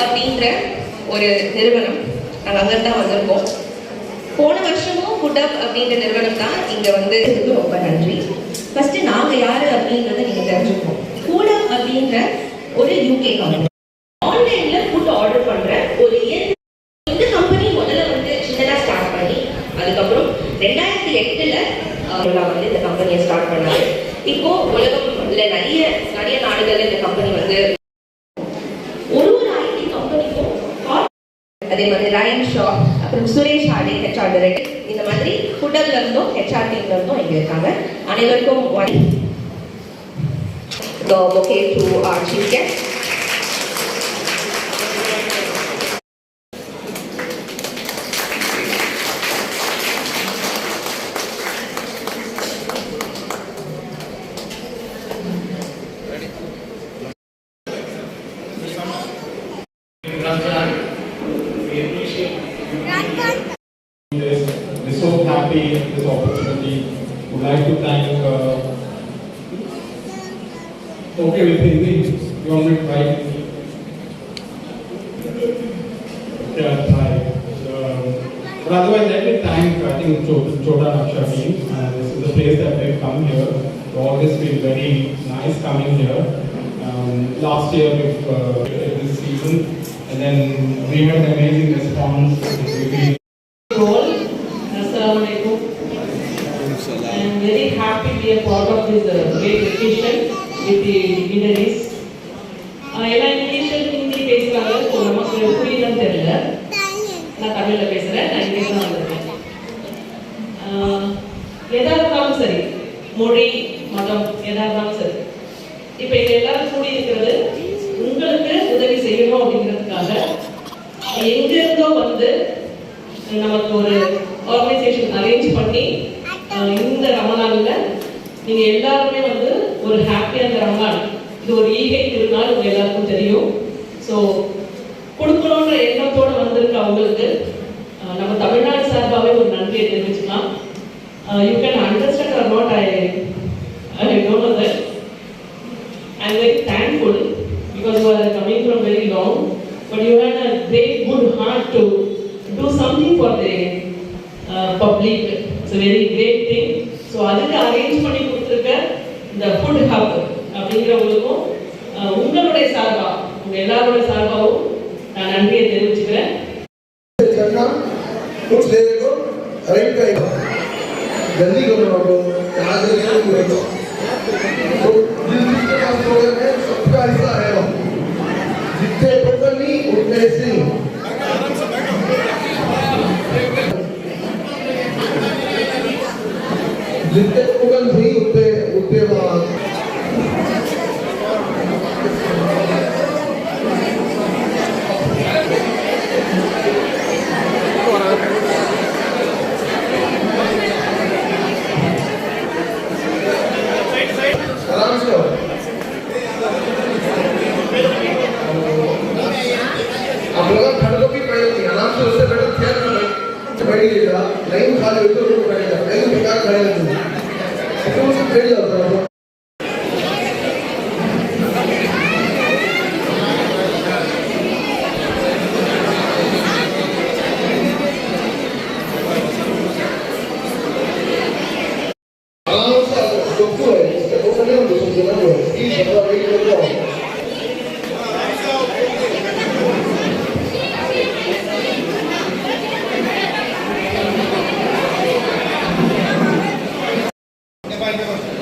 அப்படின்ற ஒரு நிறுவனம் நாங்கள் அங்கே தான் வந்திருக்கோம். போன வருஷமும் ஃபுட் அப் அப்படின்ற நிறுவனம் தான் இங்கே வந்து ரொம்ப நன்றி. ஃபர்ஸ்ட் நாங்கள் யாரு அப்படின்றத நீங்கள் தெரிஞ்சுக்கணும். ஃபுட் அப் அப்படின்ற ஒரு யூகே கம்பெனி, ஆன்லைன்ல ஃபுட் ஆர்டர் பண்ற ஒரு இந்த கம்பெனி முதல்ல வந்து சின்னதாக ஸ்டார்ட் பண்ணி அதுக்கப்புறம் 2008ல் வந்து இந்த கம்பெனியை ஸ்டார்ட் பண்ணாரு. இப்போ உலகம்ல நிறைய நாடுகள்ல இந்த கம்பெனி வந்து ஒரு ஐடி கம்பெனிக்கும், அதே மாதிரி ரயன் ஷா, அப்புறம் சுரேஷ் ஆடி ஹெச்ஆர் டைரக்டர், இந்த மாதிரி ஃபுட்டர்ல இருந்தும் ஹெச்ஆர் டீம்ல இருந்தும் இங்க இருக்காங்க. அனைவருக்கும் the bouquet to our chief guest. We're so happy with this opportunity. Would like to thank. Okay, with Hindi, you want me to try? Okay, I'll try. But otherwise, let me thank Chota Naksha team. This is the place that we've come here. So always been very nice coming here. Last year, this season, and then we had an amazing response. Assalamualaikum. I am very happy to be a part of this great occasion with the Middle East. எல்லா இங்கிலீஷில் ஹிந்தி பேசுகிறாங்க, so நமக்கு புரியலன்னு தெரியல. நான் தமிழில் பேசுகிறேன், நான் இங்கிலீஷ் தான் வந்திருக்கேன். எதாக இருந்தாலும் சரி, மொழி மதம் எதாக இருந்தாலும் சரி, இப்போ எங்க எல்லாரும் கூடி இருக்கிறது உங்களுக்கு உதவி செய்யணும் அப்படிங்கிறதுக்காக எங்கிருந்தோ வந்து நமக்கு ஒரு ஆர்கனைசேஷன் அரேஞ்ச் பண்ணி இந்த ரமலான்ல நீங்க எல்லாருமே வந்து ஒரு ஹாப்பியான ரமலான், இது ஒரு ஈகை திருநாள் உங்க எல்லாருக்கும் தெரியும். ஸோ கொடுக்கணுன்ற எண்ணத்தோடு வந்திருக்க அவங்களுக்கு நம்ம தமிழ்நாடு சார்பாகவே ஒரு நன்றியை தெரிவிச்சுக்கலாம். You can understand or not, I don't know that. I am very thankful because you are coming from very long, but you had a great good heart to do something for the public. It's a very great thing. So அதுக்கு arrange பண்ணி கொடுத்துருக்க இந்த food hub அப்படிங்கிறவங்களுக்கும் உங்களுடைய சார்பா, உங்க எல்லாரோட சார்பாகவும் நான் நன்றியை தெரிவிச்சுக்கிறேன். जल्दी करो बाबू, आज तो सबका हिस्सा है, जितने टोकन नहीं उतने से जितने टोकन नहीं उतने उतने बाद लाइन खाली होती है, बैठेगा लाइन बेकार खड़े रहते हैं, तो उसको खड़ी जाता है। आराम से डॉक्टर है, इसका डॉक्टर नहीं होता, समझना है, ये शब्द वेट करता है। Bye.